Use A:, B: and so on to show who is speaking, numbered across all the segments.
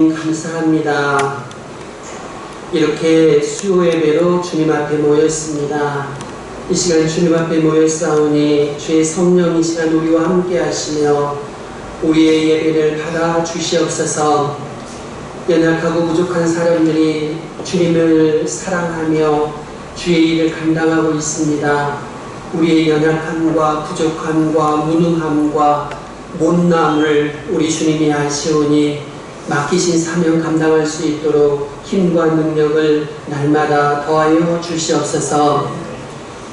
A: 감사합니다. 이렇게 수요 예배로 주님 앞에 모였습니다. 이 시간 주님 앞에 모였사오니 주의 성령 이 시간 우리와 함께 하시며 우리의 예배를 받아 주시옵소서. 연약하고 부족한 사람들이 주님을 사랑하며 주의 일을 감당하고 있습니다. 우리의 연약함과 부족함과 무능함과 못남을 우리 주님이 아시오니 맡기신 사명 감당할 수 있도록 힘과 능력을 날마다 더하여 주시옵소서.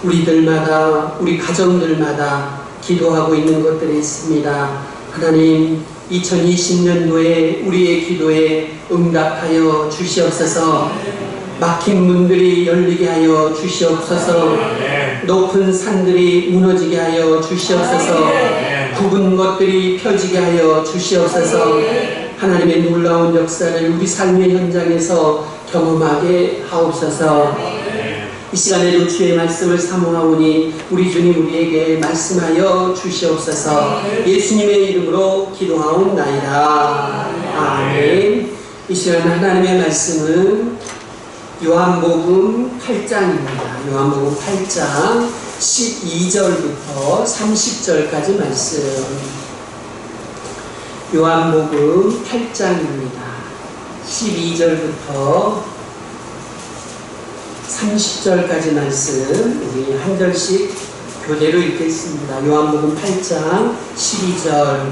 A: 우리들마다 우리 가정들마다 기도하고 있는 것들이 있습니다. 하나님 2020년도에 우리의 기도에 응답하여 주시옵소서. 막힌 문들이 열리게 하여 주시옵소서. 높은 산들이 무너지게 하여 주시옵소서. 굽은 것들이 펴지게 하여 주시옵소서. 하나님의 놀라운 역사를 우리 삶의 현장에서 경험하게 하옵소서. 이 시간에도 주의 말씀을 사모하오니 우리 주님 우리에게 말씀하여 주시옵소서. 예수님의 이름으로 기도하옵나이다. 아멘. 이 시간 하나님의 말씀은 요한복음 8장입니다. 요한복음 8장 12절부터 30절까지 말씀. 요한복음 8장입니다. 12절부터 30절까지 말씀 우리 한 절씩 교대로 읽겠습니다. 요한복음 8장 12절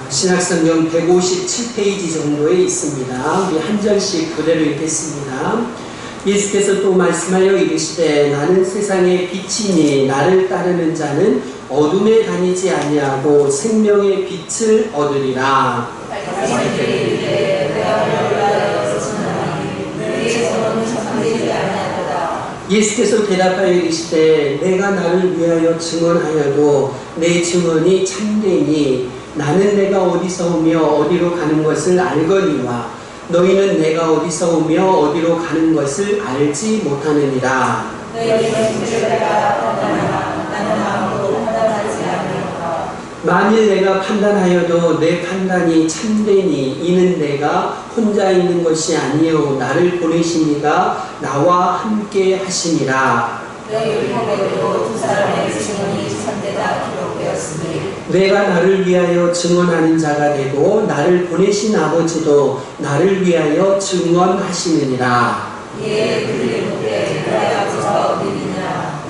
A: 신약성경 157페이지 정도에 있습니다. 우리 한 절씩 교대로 읽겠습니다. 예수께서 또 말씀하여 이르시되 나는 세상의 빛이니 나를 따르는 자는 어둠에 다니지 아니하고 생명의 빛을 얻으리라. 예수께서 대답하여 이르시되 내가 나를 위하여 증언하여도 내 증언이 참되니 나는 내가 어디서 오며 어디로 가는 것을 알거니와 너희는 내가 어디서 오며 어디로 가는 것을 알지 못하느니라. 만일 내가 판단하여도 내 판단이 참되니 이는 내가 혼자 있는 것이 아니요 나를 보내신 이가 나와 함께 하심이라. 내가 나를 위하여 증언하는 자가 되고 나를 보내신 아버지도 나를 위하여 증언하시느니라.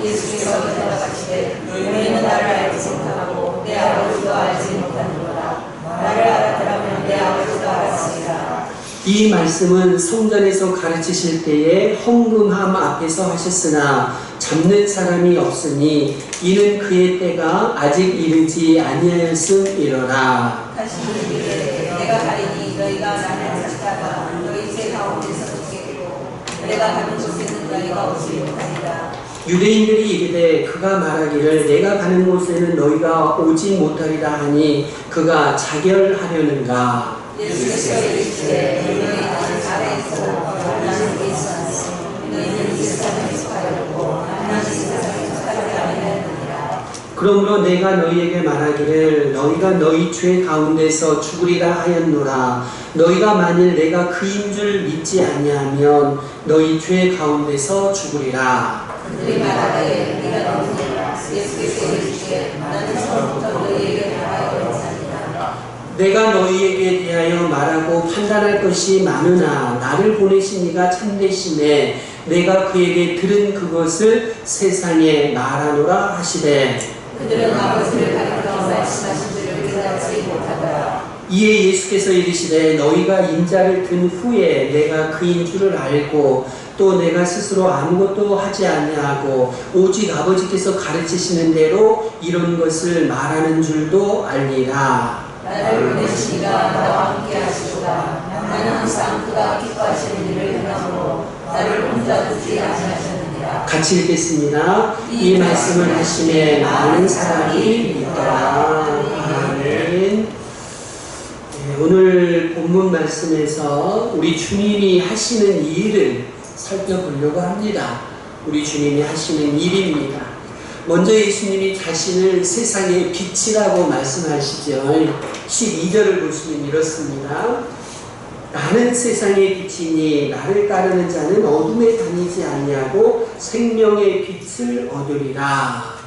A: 예수께서 대답하시되 너희는 나를 알지 못하고 내 아버지도 알지 못하는도다. 나를 알았더라면 내 아버지도 알았으리라. 이 말씀은 성전에서 가르치실 때에 헌금함 앞에서 하셨으나 잡는 사람이 없으니 이는 그의 때가 아직 이르지 아니하였음이로라. 다시 이르되 내가 가리니 너희가 나를 찾다가 너희 제 가운데서 죽겠고 내가 가는 곳에는 너희가 오지 못하리라. 유대인들이 이르되 그가 말하기를 내가 가는 곳에는 너희가 오지 못하리라 하니 그가 자결하려는가. 예수께서 이르시되 너희 나는 아래 있고 나는 위에 있으니 너희는 이 세상에 속하였고 나는 이 세상에 속하지 아니하였느니라. 그러므로 내가 너희에게 말하기를 너희가 너희 죄 가운데서 죽으리라 하였노라. 너희가 만일 내가 그인 줄 믿지 아니하면 너희 죄 가운데서 죽으리라. 그들이 말하되 네가 누구냐. 예수께서 이르시되 나는 처음부터 너희에게 말하여 왔나이다. 내가 너희에게 대하여 말하고 판단할 것이 많으나 나를 보내신 이가 참되시매 내가 그에게 들은 그것을 세상에 말하노라 하시되 그들은 아버지를 가리켜 말씀하신 줄을 깨닫지 못하더라. 이에 예수께서 이르시되 너희가 인자를 든 후에 내가 그인 줄을 알고 또 내가 스스로 아무것도 하지 아니하고 오직 아버지께서 가르치시는 대로 이런 것을 말하는 줄도 알리라. 나를 보내신 이가 나와 함께 하시도다. 나는 항상 그가 기뻐하시는 일을 행함으로 나를 혼자 두지 아니하셨느니라. 같이 읽겠습니다. 이 말씀을 하심에 많은 사람이 믿더라. 아멘. 오늘 본문 말씀에서 우리 주님이 하시는 일을 살펴보려고 합니다. 우리 주님이 하시는 일입니다. 먼저 예수님이 자신을 세상의 빛이라고 말씀하시죠. 12절을 보시면 이렇습니다. 나는 세상의 빛이니 나를 따르는 자는 어둠에 다니지 아니하고 생명의 빛을 얻으리라.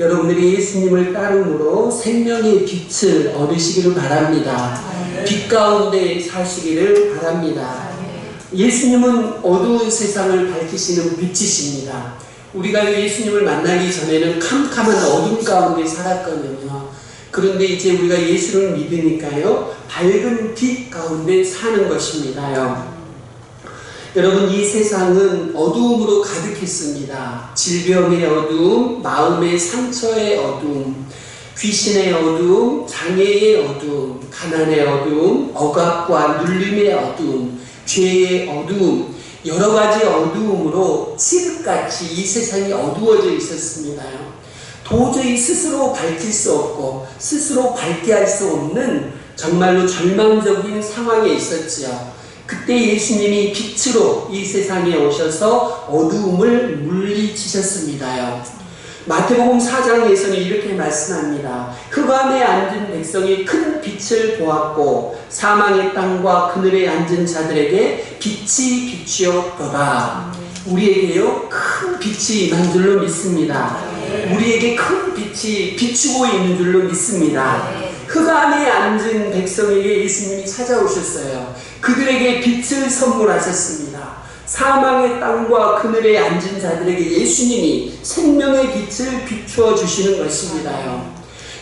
A: 여러분들이 예수님을 따름으로 생명의 빛을 얻으시기를 바랍니다. 빛 가운데 사시기를 바랍니다. 예수님은 어두운 세상을 밝히시는 빛이십니다. 우리가 예수님을 만나기 전에는 캄캄한 어둠 가운데 살았거든요. 그런데 이제 우리가 예수를 믿으니까요, 밝은 빛 가운데 사는 것입니다요. 여러분, 이 세상은 어두움으로 가득했습니다. 질병의 어두움, 마음의 상처의 어두움, 귀신의 어두움, 장애의 어두움, 가난의 어두움, 억압과 눌림의 어두움, 죄의 어두움, 여러 가지 어두움으로 칠흑같이 이 세상이 어두워져 있었습니다요. 도저히 스스로 밝힐 수 없고 스스로 밝게 할 수 없는 정말로 절망적인 상황에 있었지요. 그때 예수님이 빛으로 이 세상에 오셔서 어두움을 물리치셨습니다요. 마태복음 4장에서는 이렇게 말씀합니다. 흑암에 앉은 백성이 큰 빛을 보았고 사망의 땅과 그늘에 앉은 자들에게 빛이 비추었도다. 우리에게요, 큰 빛이 임한 줄로 믿습니다. 우리에게 큰 빛이 비추고 있는 줄로 믿습니다. 흑암에 앉은 백성에게 예수님이 찾아오셨어요. 그들에게 빛을 선물하셨습니다. 사망의 땅과 그늘에 앉은 자들에게 예수님이 생명의 빛을 비추어 주시는 것입니다요.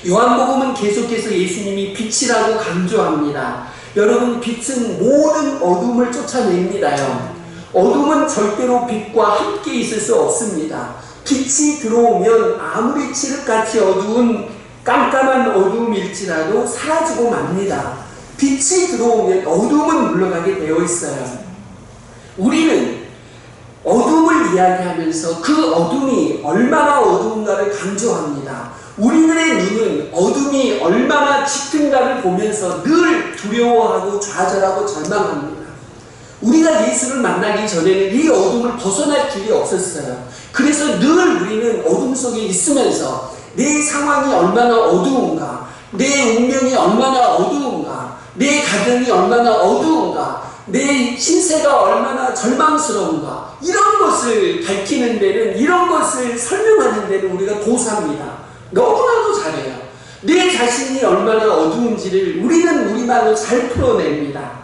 A: 요한복음은 계속해서 예수님이 빛이라고 강조합니다. 여러분, 빛은 모든 어둠을 쫓아냅니다요. 어둠은 절대로 빛과 함께 있을 수 없습니다. 빛이 들어오면 아무리 칠흑같이 어두운 깜깜한 어두움일지라도 사라지고 맙니다. 빛이 들어오면 어둠은 물러가게 되어 있어요. 우리는 어둠을 이야기하면서 그 어둠이 얼마나 어두운가를 강조합니다. 우리들의 눈은 어둠이 얼마나 짙은가를 보면서 늘 두려워하고 좌절하고 절망합니다. 우리가 예수를 만나기 전에는 이 어둠을 벗어날 길이 없었어요. 그래서 늘 우리는 어둠 속에 있으면서 내 상황이 얼마나 어두운가, 내 운명이 얼마나 어두운가, 내 가정이 얼마나 어두운가, 내 신세가 얼마나 절망스러운가, 이런 것을 밝히는 데는, 이런 것을 설명하는 데는 우리가 도사입니다. 너무나도 잘해요. 내 자신이 얼마나 어두운지를 우리는 우리말로 잘 풀어냅니다.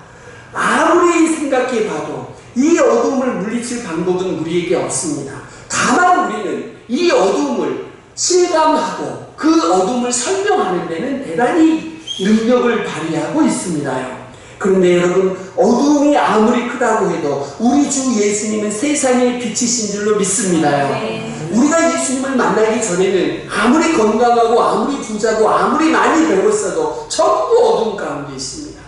A: 아무리 생각해봐도 이 어두움을 물리칠 방법은 우리에게 없습니다. 다만 우리는 이 어두움을 실감하고 그 어둠을 설명하는 데는 대단히 능력을 발휘하고 있습니다요. 그런데 여러분, 어둠이 아무리 크다고 해도 우리 주 예수님은 세상의 빛이신 줄로 믿습니다요. 우리가 예수님을 만나기 전에는 아무리 건강하고 아무리 부자고 아무리 많이 배웠어도 전부 어둠 가운데 있습니다.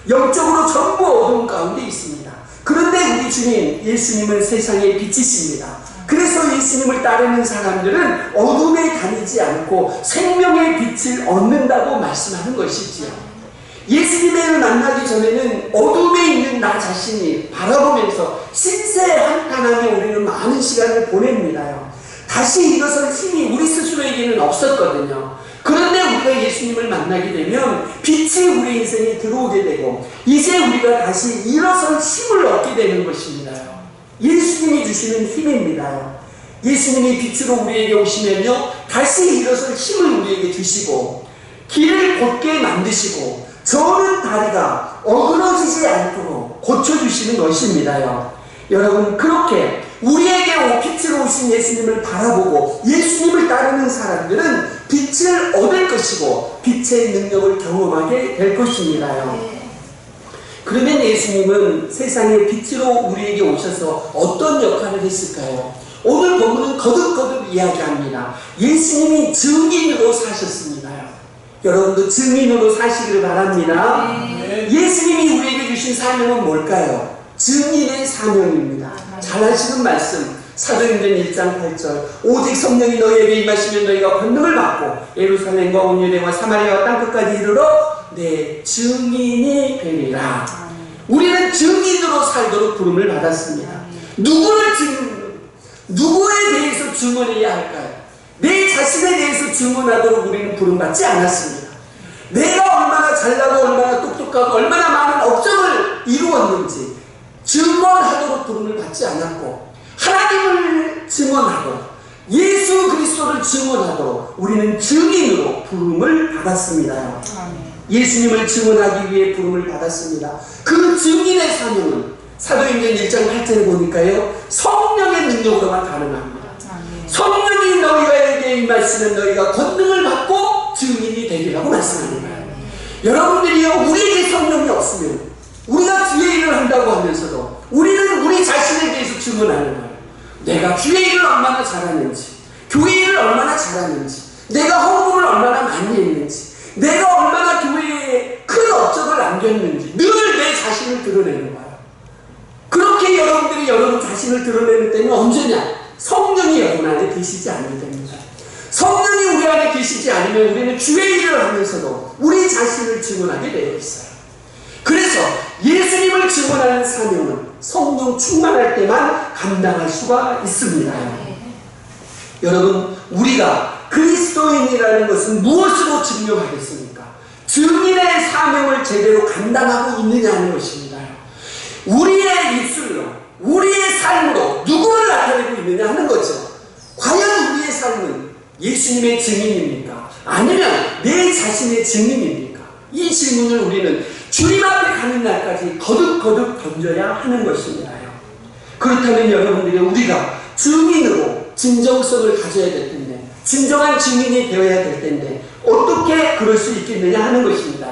A: 영적으로 전부 어둠 가운데 있습니다. 그런데 우리 주님 예수님은 세상의 빛이십니다. 그래서 예수님을 따르는 사람들은 어둠에 다니지 않고 생명의 빛을 얻는다고 말씀하는 것이지요. 예수님을 만나기 전에는 어둠에 있는 나 자신이 바라보면서 신세한탄하게 우리는 많은 시간을 보냅니다요. 다시 일어설 힘이 우리 스스로에게는 없었거든요. 그런데 우리가 예수님을 만나게 되면 빛이 우리 인생에 들어오게 되고 이제 우리가 다시 일어설 힘을 얻게 되는 것입니다요. 예수님이 주시는 힘입니다요. 예수님이 빛으로 우리에게 오시면요, 다시 일어설 힘을 우리에게 주시고 길을 곧게 만드시고 저는 다리가 어그러지지 않도록 고쳐주시는 것입니다요. 여러분, 그렇게 우리에게 빛으로 오신 예수님을 바라보고 예수님을 따르는 사람들은 빛을 얻을 것이고 빛의 능력을 경험하게 될 것입니다요. 그러면 예수님은 세상의 빛으로 우리에게 오셔서 어떤 역할을 했을까요? 오늘 본문은 거듭거듭 이야기합니다. 예수님이 증인으로 사셨습니다요. 여러분도 증인으로 사시기를 바랍니다. 예수님이 우리에게 주신 사명은 뭘까요? 증인의 사명입니다. 잘 아시는 말씀, 사도행전 1장 8절, 오직 성령이 너희에게 임하시면 너희가 권능을 받고 예루살렘과 온 유대와 사마리아와 땅끝까지 이르러 내 증인이 되리라. 우리는 증인으로 살도록 부름을 받았습니다. 누구에 대해서 증언해야 할까요? 내 자신에 대해서 증언하도록 우리는 부름받지 않았습니다. 내가 얼마나 잘나고 얼마나 똑똑하고 얼마나 많은 업적을 이루었는지 증언하도록 부름을 받지 않았고, 하나님을 증언하도록, 예수 그리스도를 증언하도록 우리는 증인으로 부름을 받았습니다. 예수님을 증언하기 위해 부름을 받았습니다. 그 증인의 사명은 사도행전 1장 8절에 보니까요, 성령의 능력으로만 가능합니다. 성령이 너희에게 임하시는 너희가 권능을 받고 증인이 되리라고 말씀합니다. 여러분들이요, 우리에게 성령이 없으면 우리가 주의 일을 한다고 하면서도 우리는 우리 자신에 대해서 증언하는 거예요. 내가 주의 일을 얼마나 잘하는지, 교회 일을 얼마나 잘하는지, 내가 헌금을 얼마나 많이 했는지, 내가 얼마나 교회에 큰 업적을 남겼는지 늘 내 자신을 드러내는 거예요. 그렇게 여러분들이 여러분 자신을 드러내는 때는 언제냐? 성령이 여러분 안에 계시지 않을 때입니다. 성령이 우리 안에 계시지 않으면 우리는 주의 일을 하면서도 우리 자신을 증언하게 되어 있어요. 그래서 예수님을 증언하는 사명은 성령 충만할 때만 감당할 수가 있습니다. 여러분, 우리가 그리스도인이라는 것은 무엇으로 증명하겠습니까? 증인의 사명을 제대로 감당하고 있느냐 하는 것입니다. 우리의 입술로, 우리의 삶으로 누구를 나타내고 있느냐 하는 거죠. 과연 우리의 삶은 예수님의 증인입니까? 아니면 내 자신의 증인입니까? 이 질문을 우리는 주님 앞에 가는 날까지 거듭거듭 던져야 하는 것입니다. 그렇다면 여러분들이 우리가 증인으로 진정성을 가져야 될 텐데, 진정한 증인이 되어야 될 텐데 어떻게 그럴 수 있겠느냐 하는 것입니다.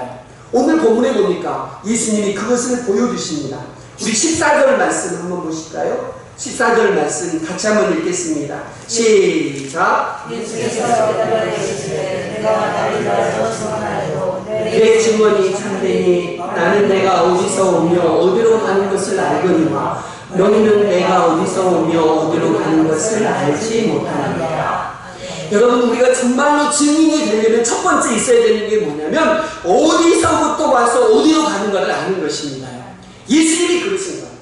A: 오늘 본문에 보니까 예수님이 그것을 보여주십니다. 우리 14절 말씀 한번 보실까요? 14절 말씀 같이 한번 읽겠습니다. 시작.
B: 예수께서 대답하여 이르시되 내가 나를 따라서 증언하여도
A: 내 증언이 참되니 나는 내가 어디서 오며 어디로 가는 것을 알거니와 너희는 내가 어디서 오며 어디로 가는 것을 알지 못하느니라. 여러분, 우리가 정말로 증인이 되려면 첫 번째 있어야 되는 게 뭐냐면 어디서부터 와서 어디로 가는가를 아는 것입니다. 예수님이 그러신 거예요.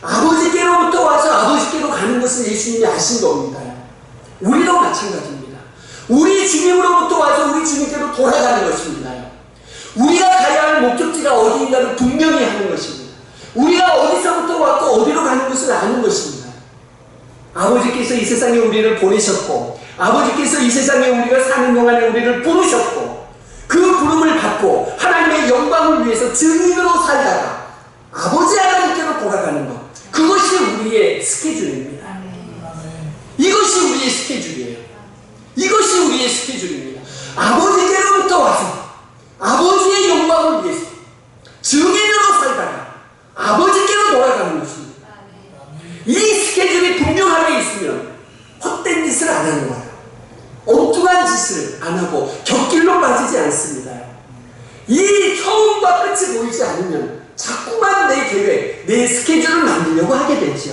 A: 아버지께로부터 와서 아버지께로 가는 것을 예수님이 아신 겁니다. 우리도 마찬가지입니다. 우리 주님으로부터 와서 우리 주님께로 돌아가는 것입니다. 우리가 가야 할 목적지가 어디인가를 분명히 하는 것입니다. 우리가 어디서부터 왔고 어디로 가는 것을 아는 것입니다. 아버지께서 이 세상에 우리를 보내셨고, 아버지께서 이 세상에 우리가 사는 동안에 우리를 부르셨고, 그 부름을 받고 하나님의 영광을 위해서 증인으로 살다가 아버지 하나님께로 돌아가는 것, 그것이 우리의 스케줄입니다. 이것이 우리의 스케줄이에요. 이것이 우리의 스케줄입니다. 아버지께로부터 와서 아버지의 영광을 위해서 증인으로 살다가 아버지께로 돌아가는 것입니다. 이 스케줄이 분명하게 있으면 헛된 짓을 안 하는 거예요. 엉뚱한 짓을 안 하고 곁길로 빠지지 않습니다. 이 처음과 끝이 보이지 않으면 자꾸만 내 계획, 내 스케줄을 만들려고 하게 되죠.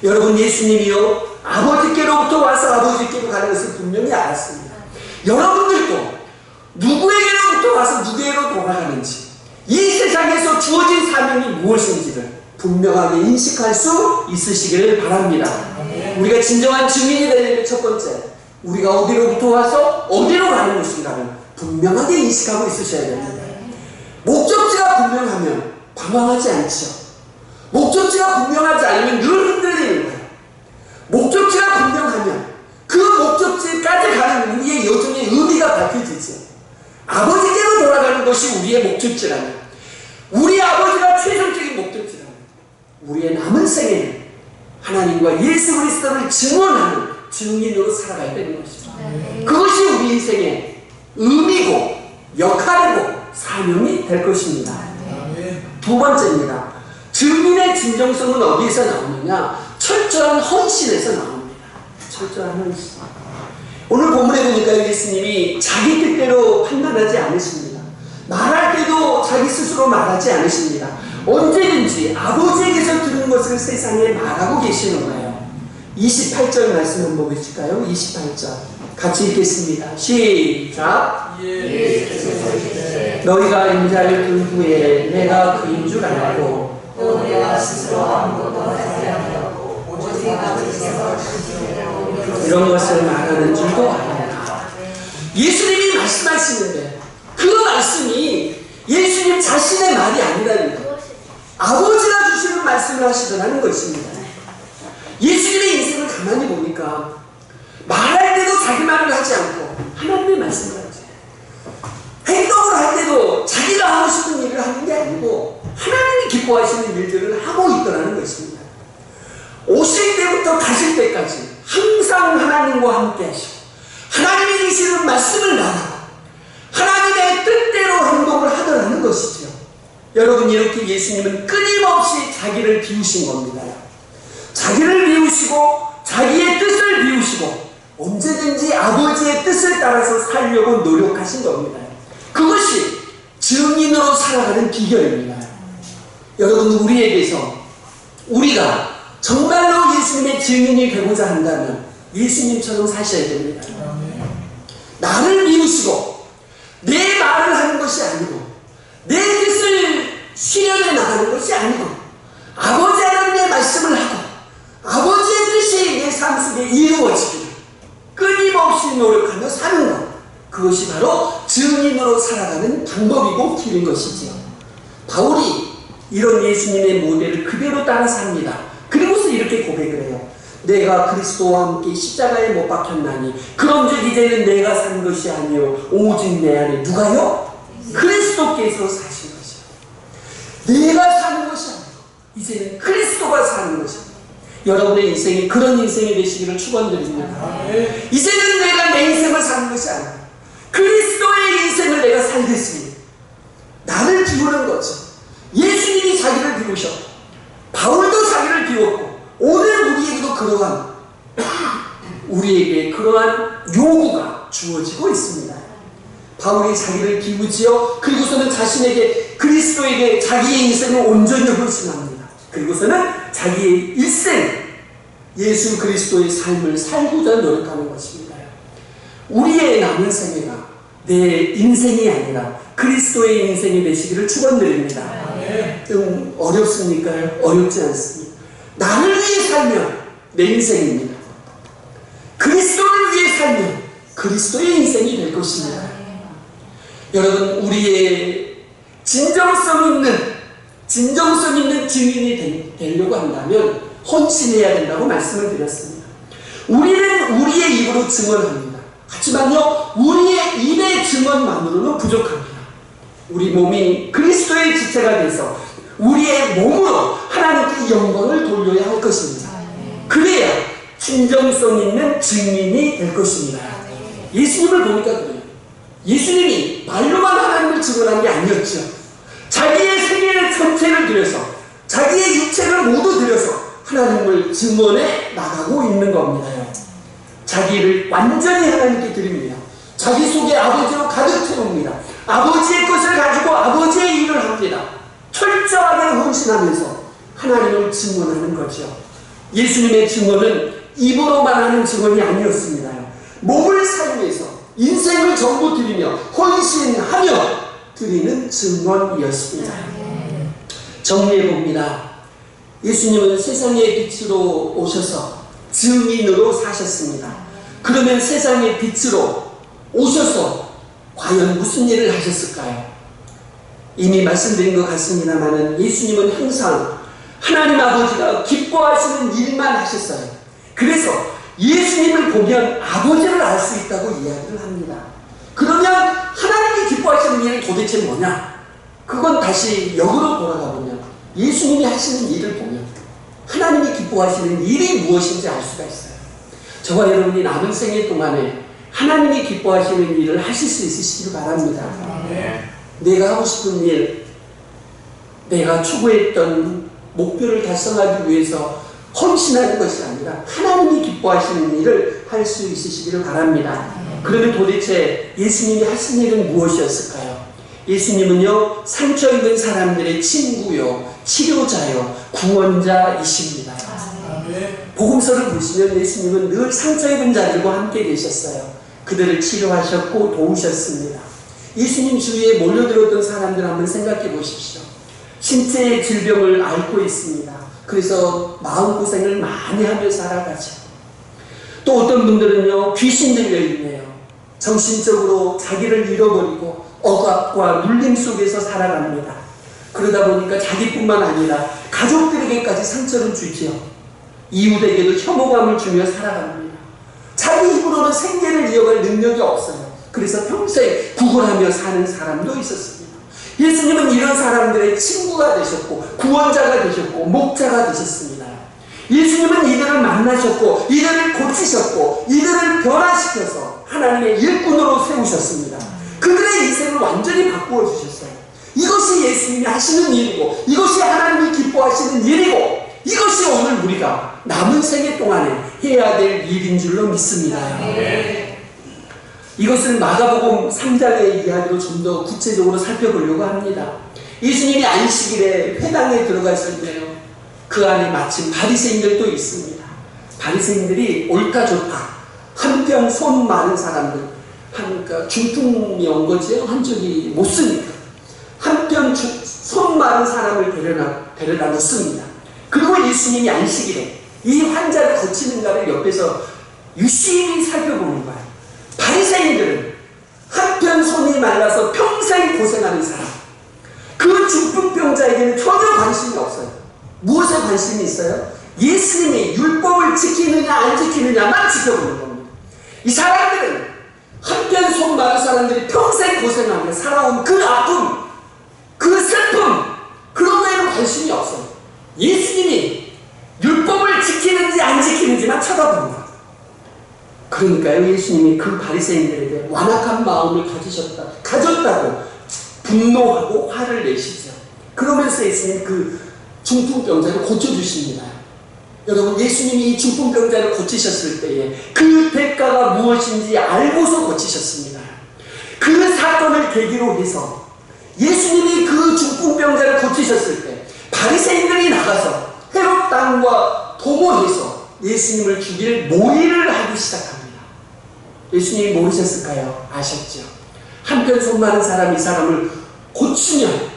A: 여러분, 예수님이요, 아버지께로부터 와서 아버지께로 가는 것을 분명히 알았습니다. 여러분들도 누구에게로부터 와서 누구에게로 돌아가는지, 이 세상에서 주어진 사명이 무엇인지를 분명하게 인식할 수 있으시기를 바랍니다. 우리가 진정한 증인이 되는 첫 번째, 우리가 어디로부터 와서 어디로 가는 것인가를 분명하게 인식하고 있으셔야 됩니다. 목적지가 분명하면 방황하지 않죠. 목적지가 분명하지 않으면 늘 흔들리는 거예요. 목적지가 분명하면 그 목적지까지 가는 우리의 여정의 의미가 밝혀지죠. 아버지께로 돌아가는 것이 우리의 목적지라면, 우리 아버지가 최종적인 목적지라면, 우리의 남은 생에는 하나님과 예수 그리스도를 증언하는 증인으로 살아가야 되는 것입니다. 그것이 우리 인생의 의미고 역할이고 사명이 될 것입니다. 두 번째입니다. 증인의 진정성은 어디에서 나오느냐? 철저한 헌신에서 나옵니다. 철저한 헌신. 오늘 본문에 보니까 예수님이 자기 뜻대로 판단하지 않으십니다. 말할 때도 자기 스스로 말하지 않으십니다. 언제든지 아버지에게서 들은 것을 세상에 말하고 계시는 거예요. 28절 말씀 한번 보실까요? 28절 같이 읽겠습니다. 시작. 너희가 인자를 둔 후에 내가 그인 줄 알고
B: 또 내가 스스로 아무것도 하지 아니하고 오직 아버지께서 주시기를
A: 이런 것을 말하는 줄도 압니다. 예수님이 말씀하시는데 그 말씀이 예수님 자신의 말이 아니라는 것, 아버지가 주시는 말씀을 하시더라는 것입니다. 예수님의 인생을 가만히 보니까 말할 때도 자기 말을 하지 않고 하나님의 말씀을 하죠. 행동을 할 때도 자기가 하고 싶은 일을 하는 게 아니고 하나님이 기뻐하시는 일들을 하고 있더라는 것입니다. 오실 때부터 가실 때까지 항상 하나님과 함께 하시고 하나님이 주시는 말씀을 말하고 하나님의 뜻대로 행동을 하더라는 것이죠. 여러분, 이렇게 예수님은 끊임없이 자기를 비우신 겁니다. 자기를 비우시고 자기의 뜻을 비우시고 언제든지 아버지의 뜻을 따라서 살려고 노력하신 겁니다. 그것이 증인으로 살아가는 비결입니다. 여러분, 우리에게서 우리가 정말로 예수님의 증인이 되고자 한다면 예수님처럼 사셔야 됩니다. 나를 비우시고 내 말을 하는 것이 아니고 내 뜻을 실현해 나가는 것이 아니고 아버지 하나님의 말씀을 하고 아버지의 뜻이 내 삶 속에 이루어지기를 끊임없이 노력하며 사는 것, 그것이 바로 증인으로 살아가는 방법이고 길인 것이지요. 바울이 이런 예수님의 모델을 그대로 따라 삽니다. 그리고서 이렇게 고백을 해요. 내가 그리스도와 함께 십자가에 못 박혔나니 그런즉 이제는 내가 산 것이 아니요 오직 내 안에 누가요? 그리스도께서 사신 것이요. 내가 사는 것이 아니고 이제는 그리스도가 사는 것이요. 여러분의 인생이 그런 인생이 되시기를 축원드립니다. 이제는 내가 내 인생을 사는 것이 아니고 그리스도의 인생을 내가 살겠습니다. 나를 비우는 거죠. 예수님이 자기를 비우셨고 바울도 자기를 비웠고 오늘 우리에게도 우리에게 그러한 요구가 주어지고 있습니다. 바울이 자기를 비우지요. 그리고서는 자신에게 그리스도에게 자기의 인생을 온전히 헌신합니다. 그리고서는 자기의 일생 예수 그리스도의 삶을 살고자 노력하는 것입니다. 우리의 남은 생애가 내 인생이 아니라 그리스도의 인생이 되시기를 축원드립니다. 좀 어렵습니까요? 어렵지 않습니다. 나를 위해 살면 내 인생입니다. 그리스도를 위해 살면 그리스도의 인생이 될 것입니다. 여러분, 우리의 진정성 있는 증인이 되려고 한다면 헌신해야 된다고 말씀을 드렸습니다. 우리는 우리의 입으로 증언합니다. 하지만요, 우리의 입의 증언만으로는 부족합니다. 우리 몸이 그리스도의 지체가 돼서 우리의 몸으로 하나님께 영광을 돌려야 할 것입니다. 그래야 진정성 있는 증인이 될 것입니다. 예수님을 보니까 그래요. 예수님이 말로만 하나님을 증언한 게 아니었죠. 자기의 생애의 전체를 들여서 자기의 육체를 모두 들여서 하나님을 증언해 나가고 있는 겁니다. 자기를 완전히 하나님께 드립니다. 자기 속에 아버지로 가득 채웁니다. 아버지의 것을 가지고 아버지의 일을 합니다. 철저하게 헌신하면서 하나님을 증언하는 거죠. 예수님의 증언은 입으로만 하는 증언이 아니었습니다. 몸을 사용해서 인생을 전부 드리며 헌신하며 드리는 증언이었습니다. 정리해봅니다. 예수님은 세상의 빛으로 오셔서 증인으로 사셨습니다. 그러면 세상의 빛으로 오셔서 과연 무슨 일을 하셨을까요? 이미 말씀드린 것 같습니다만 예수님은 항상 하나님 아버지가 기뻐하시는 일만 하셨어요. 그래서 예수님을 보면 아버지를 알 수 있다고 이야기를 합니다. 그러면 하나님이 기뻐하시는 일이 도대체 뭐냐? 그건 다시 역으로 돌아가 보면 예수님이 하시는 일을 보면 하나님이 기뻐하시는 일이 무엇인지 알 수가 있어요. 저와 여러분이 남은 생애 동안에 하나님이 기뻐하시는 일을 하실 수 있으시길 바랍니다. 내가 하고 싶은 일, 내가 추구했던 목표를 달성하기 위해서 헌신하는 것이 아니라 하나님이 기뻐하시는 일을 할 수 있으시기를 바랍니다. 그러면 도대체 예수님이 하신 일은 무엇이었을까요? 예수님은요, 상처 입은 사람들의 친구요, 치료자요, 구원자이십니다. 복음서를 보시면 예수님은 늘 상처 입은 자들과 함께 계셨어요. 그들을 치료하셨고 도우셨습니다. 예수님 주위에 몰려들었던 사람들 한번 생각해 보십시오. 신체의 질병을 앓고 있습니다. 그래서 마음고생을 많이 하며 살아가죠. 또 어떤 분들은요, 귀신 들려 있네요. 정신적으로 자기를 잃어버리고 억압과 눌림 속에서 살아갑니다. 그러다 보니까 자기뿐만 아니라 가족들에게까지 상처를 주지요. 이웃에게도 혐오감을 주며 살아갑니다. 자기 힘으로는 생계를 이어갈 능력이 없어요. 그래서 평생 구걸하며 사는 사람도 있었습니다. 예수님은 이런 사람들의 친구가 되셨고 구원자가 되셨고 목자가 되셨습니다. 예수님은 이들을 만나셨고 이들을 고치셨고 이들을 변화시켜서 하나님의 일꾼으로 세우셨습니다. 그들의 인생을 완전히 바꾸어 주셨어요. 이것이 예수님이 하시는 일이고 이것이 하나님이 기뻐하시는 일이고 이것이 오늘 우리가 남은 생애 동안에 해야 될 일인 줄로 믿습니다. 이것을 마가복음 3장의 이야기로 좀 더 구체적으로 살펴보려고 합니다. 예수님이 안식일에 회당에 들어가셨는데요. 그 안에 마침 바리새인들도 있습니다. 바리새인들이 옳다 좋다 한편 손 많은 사람들, 그러니까 중풍이 온 거죠. 한쪽이 못 쓰니까 한편 손 많은 사람을 데려다 놓습니다. 그리고 예수님이 안식일에 이 환자를 고치는가를 옆에서 유심히 살펴보는 거예요. 바리새인들은 한편 손이 말라서 평생 고생하는 사람, 그 중풍병자에게는 전혀 관심이 없어요. 무엇에 관심이 있어요? 예수님이 율법을 지키느냐 안 지키느냐만 지켜보는 겁니다. 이 사람들은 한편 손 많은 사람들이 평생 고생하며 살아온 그 아픔, 그 슬픔, 그런 데에는 관심이 없어요. 예수님이 율법을 지키는지 안 지키는지만 쳐다봅니다. 그러니까요, 예수님이 그 바리새인들에게 완악한 마음을 가졌다고 분노하고 화를 내시죠. 그러면서 예수님이 그 중풍병자를 고쳐주십니다. 여러분, 예수님이 이 중풍병자를 고치셨을 때에 그 대가가 무엇인지 알고서 고치셨습니다. 그 사건을 계기로 해서 예수님이 그 중풍병자를 고치셨을 때 바리새인들이 나가서 헤롯 땅과 도모해서 예수님을 죽일 모의를 하기 시작합니다. 예수님이 모르셨을까요? 아셨죠? 한편 손 많은 사람이 이 사람을 고치면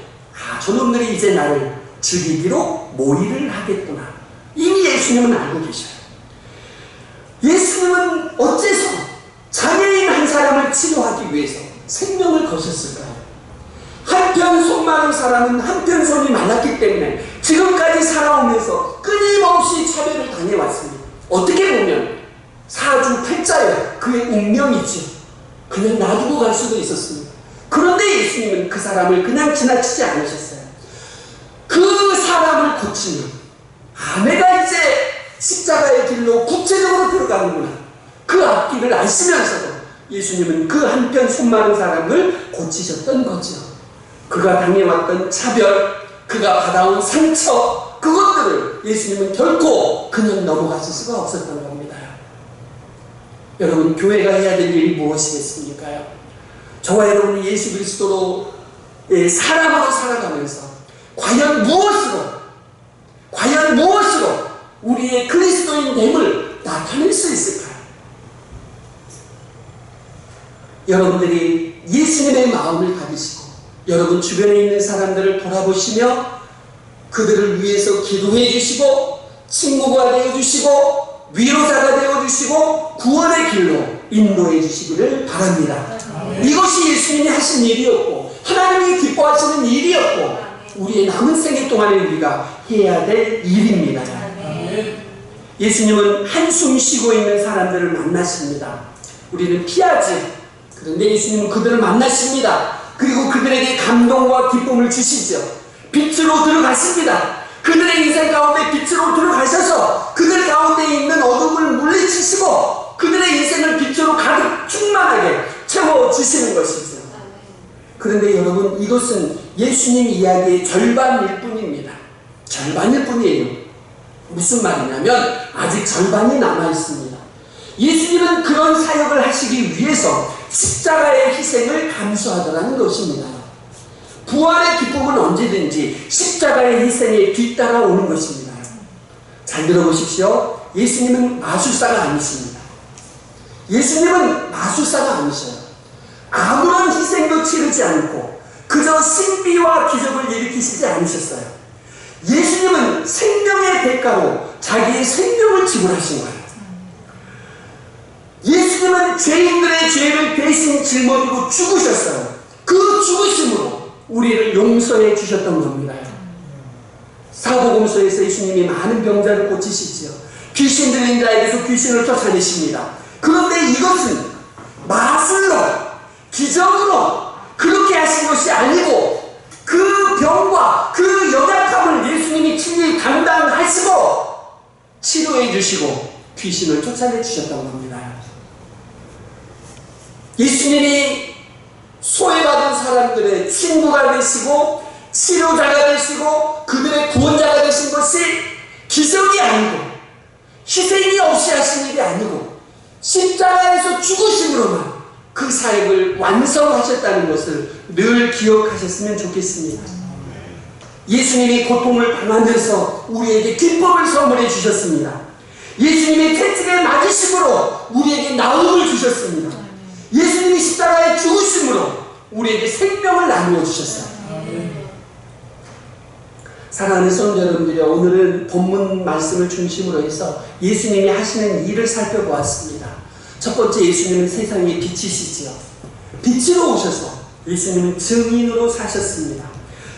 A: 저놈들이 이제 나를 죽이기로 모의를 하겠구나. 이미 예수님은 알고 계셔요. 예수님은 어째서 장애인 한 사람을 치료하기 위해서 생명을 거셨을까요? 한편 손 많은 사람은 한편 손이 말랐기 때문에 지금까지 살아오면서 끊임없이 차별을 당해왔습니다. 어떻게 보면 사주팔자예요. 그의 운명이죠. 그냥 놔두고 갈 수도 있었습니다. 그런데 예수님은 그 사람을 그냥 지나치지 않으셨어요. 그 사람을 고치면 내가 이제 십자가의 길로 구체적으로 들어가는구나. 그 앞길을 아시면서도 예수님은 그 한편 손 많은 사람을 고치셨던 거죠. 그가 당해왔던 차별, 그가 받아온 상처, 그것들을 예수님은 결코 그냥 넘어가실 수가 없었던 겁니다. 여러분, 교회가 해야 될 일이 무엇이겠습니까요? 저와 여러분이 예수 그리스도로 사람으로 살아가면서 과연 무엇으로 우리의 그리스도인됨을 나타낼 수 있을까요? 여러분들이 예수님의 마음을 가지시고 여러분 주변에 있는 사람들을 돌아보시며 그들을 위해서 기도해 주시고 친구가 되어 주시고 위로자가 되어 주시고 구원의 길로 인도해 주시기를 바랍니다. 이것이 예수님이 하신 일이었고 하나님이 기뻐하시는 일이었고 우리의 남은 생애 동안에 우리가 해야 될 일입니다. 예수님은 한숨 쉬고 있는 사람들을 만나십니다. 우리는 피하지. 그런데 예수님은 그들을 만나십니다. 그리고 그들에게 감동과 기쁨을 주시죠. 빛으로 들어가십니다. 그들의 인생 가운데 빛으로 들어가셔서 그들 가운데 있는 어둠을 물리치시고 그들의 인생을 빛으로 가득 충만하게 채워주시는 것이죠. 그런데 여러분, 이것은 예수님 이야기의 절반일 뿐입니다. 절반일 뿐이에요. 무슨 말이냐면 아직 절반이 남아있습니다. 예수님은 그런 사역을 하시기 위해서 십자가의 희생을 감수하더라는 것입니다. 부활의 기쁨은 언제든지 십자가의 희생에 뒤따라오는 것입니다. 잘 들어보십시오. 예수님은 마술사가 아니십니다. 예수님은 마술사가 아니셔요. 아무런 희생도 치르지 않고 그저 신비와 기적을 일으키시지 않으셨어요. 예수님은 생명의 대가로 자기의 생명을 지불하신 거예요. 예수님은 죄인들의 죄를 대신 짊어지고 죽으셨어요. 그 죽으심으로 우리를 용서해 주셨던 겁니다. 사복음서에서 예수님이 많은 병자를 고치시지요. 귀신 들린 자에게서 귀신을 쫓아내십니다. 그런데 이것은 마술로, 기적으로 그렇게 하신 것이 아니고 그 병과 그 연약함을 예수님이 친히 감당하시고 치료해 주시고 귀신을 쫓아내 주셨던 겁니다. 예수님이 소외받은 사람들의 친구가 되시고 치료자가 되시고 그들의 구원자가 되신 것이 기적이 아니고 희생이 없이 하신 일이 아니고 십자가에서 죽으심으로만 그 사역을 완성하셨다는 것을 늘 기억하셨으면 좋겠습니다. 예수님이 고통을 당하면서 우리에게 기쁨을 선물해 주셨습니다. 예수님이 채찍에 맞으심으로 우리에게 나음을 주셨습니다. 예수님이 십자가에 죽으심으로 우리에게 생명을 나누어 주셨어요. 사랑하는 성도 여러분들이, 오늘은 본문 말씀을 중심으로 해서 예수님이 하시는 일을 살펴보았습니다. 첫 번째, 예수님은 세상의 빛이시지요. 빛으로 오셔서 예수님은 증인으로 사셨습니다.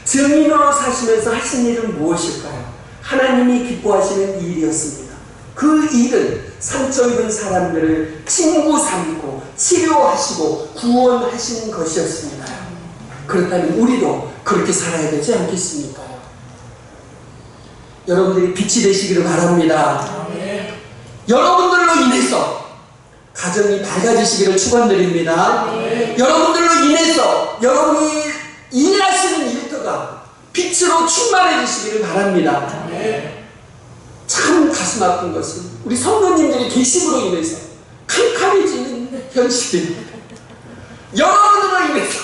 A: 증인으로 사시면서 하신 일은 무엇일까요? 하나님이 기뻐하시는 일이었습니다. 그 일은 상처 입은 사람들을 친구 삼고 치료하시고 구원하시는 것이었습니다. 그렇다면 우리도 그렇게 살아야 되지 않겠습니까? 여러분들이 빛이 되시기를 바랍니다. 여러분들로 인해서 가정이 밝아지시기를 축원드립니다. 여러분들로 인해서 여러분이 일하시는 일터가 빛으로 충만해지시기를 바랍니다. 참 가슴 아픈 것은 우리 성도님들이 계심으로 인해서 캄캄해지는 현실입니다. 여러분으로 인해서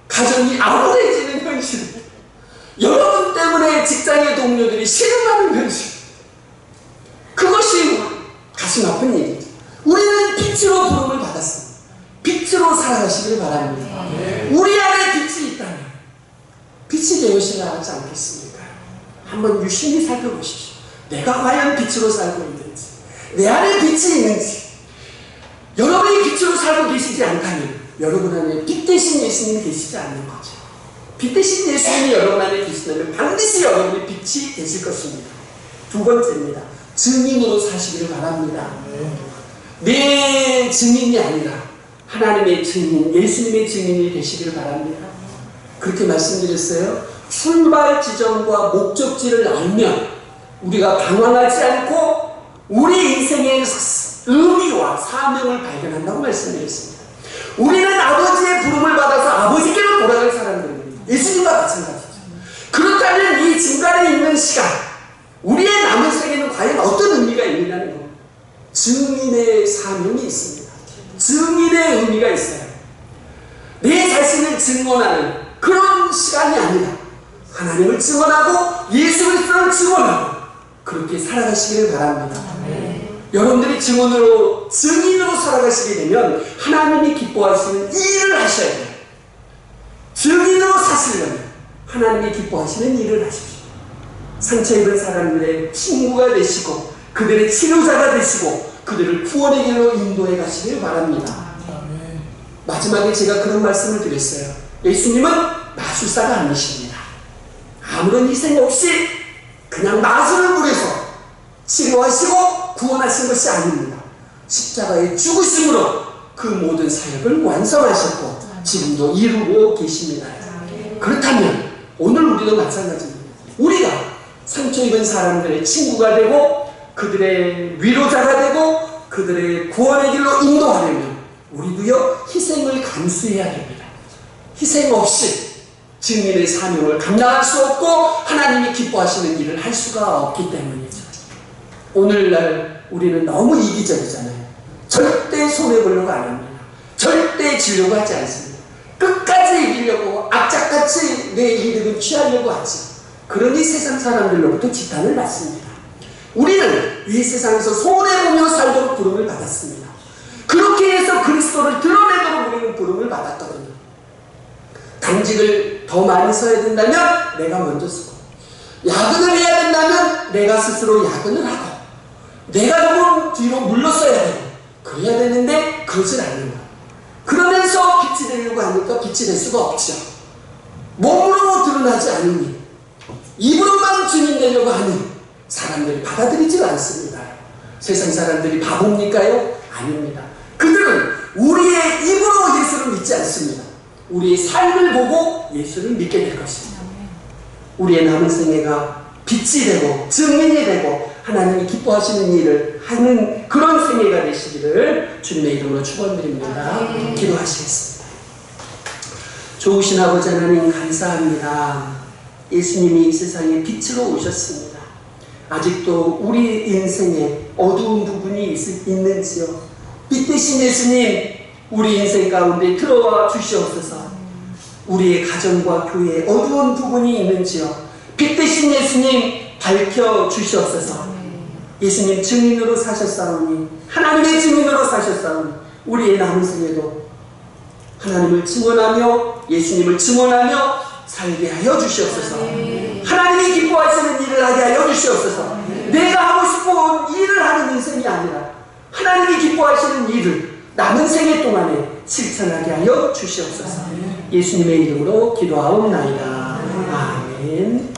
A: 가정이 암울해지는 현실입니다. 여러분 때문에 직장의 동료들이 실망하는 현실, 그것이 가슴 아픈 일이죠. 우리는 빛으로 부름을 받았습니다. 빛으로 살아가시기를 바랍니다. 우리 안에 빛이 있다면 빛이 되어셔야 하지 않겠습니까? 한번 유심히 살펴보십시오. 내가 과연 빛으로 살고 있는지, 내 안에 빛이 있는지. 여러분이 빛으로 살고 계시지 않다면 여러분 안에 빛 대신 예수님이 계시지 않는 거죠. 빛 대신 예수님이 여러분 안에 계시다면 반드시 여러분의 빛이 되실 것입니다. 두 번째입니다. 증인으로 사시기를 바랍니다. 내 증인이 아니라 하나님의 증인, 예수님의 증인이 되시기를 바랍니다. 그렇게 말씀드렸어요. 출발 지점과 목적지를 알면 우리가 방황하지 않고 우리 인생의 의미와 사명을 발견한다고 말씀드렸습니다. 우리는 아버지의 부름을 받아서 아버지께로 돌아갈 사람들입니다. 예수님과 마찬가지죠. 그렇다면 이 중간에 있는 시간, 우리의 남은 세계는 과연 어떤 의미가 있느냐는 겁니다. 증인의 사명이 있습니다. 증인의 의미가 있어요. 내 자신을 증언하는 그런 시간이 아니라 하나님을 증언하고 예수 그리스도를 증언하고 그렇게 살아가시기를 바랍니다. 여러분들이 증인으로 살아가시게 되면 하나님이 기뻐하시는 일을 하셔야 돼요. 증인으로 사시려면 하나님이 기뻐하시는 일을 하십시오. 상처 입은 사람들의 친구가 되시고 그들의 치료자가 되시고 그들을 구원의 길로 인도해 가시길 바랍니다. 마지막에 제가 그런 말씀을 드렸어요. 예수님은 마술사가 아니십니다. 아무런 희생 없이 그냥 마술을 부려서 치료하시고 구원하신 것이 아닙니다. 십자가의 죽으심으로 그 모든 사역을 완성하셨고 지금도 이루고 계십니다. 그렇다면 오늘 우리도 마찬가지입니다. 우리가 상처 입은 사람들의 친구가 되고 그들의 위로자가 되고 그들의 구원의 길로 인도하려면 우리도요 희생을 감수해야 됩니다. 희생 없이 증인의 사명을 감당할 수 없고 하나님이 기뻐하시는 일을 할 수가 없기 때문이죠. 오늘날 우리는 너무 이기적이잖아요. 절대 손해보려고 안 합니다. 절대 지려고 하지 않습니다. 끝까지 이기려고 악착같이 내 이득을 취하려고 하지. 그러니 세상 사람들로부터 지탄을 받습니다. 우리는 이 세상에서 손해보며 살도록 부름을 받았습니다. 그렇게 해서 그리스도를 드러내도록 우리는 부름을 받았거든요. 당직을 더 많이 서야 된다면 내가 먼저 서고, 야근을 해야 된다면 내가 스스로 야근을 하고, 내가 너무 뒤로 물러서야 되고 그래야 되는데
C: 그러진 않는 거예요. 그러면서 빛이 되려고 하니까 빛이 될 수가 없죠. 몸으로 드러나지 않으니, 입으로만 주님 되려고 하니 사람들이 받아들이지 않습니다. 세상 사람들이 바보입니까요? 아닙니다. 그들은 우리의 입으로 예수를 믿지 않습니다. 우리의 삶을 보고 예수를 믿게 될 것입니다. 우리의 남은 생애가 빛이 되고 증인이 되고 하나님이 기뻐하시는 일을 하는 그런 생애가 되시기를 주님의 이름으로 축원드립니다. 기도하시겠습니다. 좋으신 아버지 하나님 감사합니다. 예수님이 이 세상에 빛으로 오셨습니다. 아직도 우리 인생에 어두운 부분이 있는지요? 빛 대신 예수님, 우리 인생 가운데 들어와 주시옵소서. 우리의 가정과 교회에 어두운 부분이 있는지요? 빛 대신 예수님 밝혀 주시옵소서. 예수님 증인으로 사셨사오니, 하나님의 증인으로 사셨사오니, 우리의 남은 생에도 하나님을 증언하며 예수님을 증언하며 살게 하여 주시옵소서. 하나님이 기뻐하시는 일을 하게 하여 주시옵소서. 내가 하고 싶은 일을 하는 인생이 아니라 하나님이 기뻐하시는 일을 남은 생애 동안에 실천하게 하여 주시옵소서. 예수님의 이름으로 기도하옵나이다. 아멘.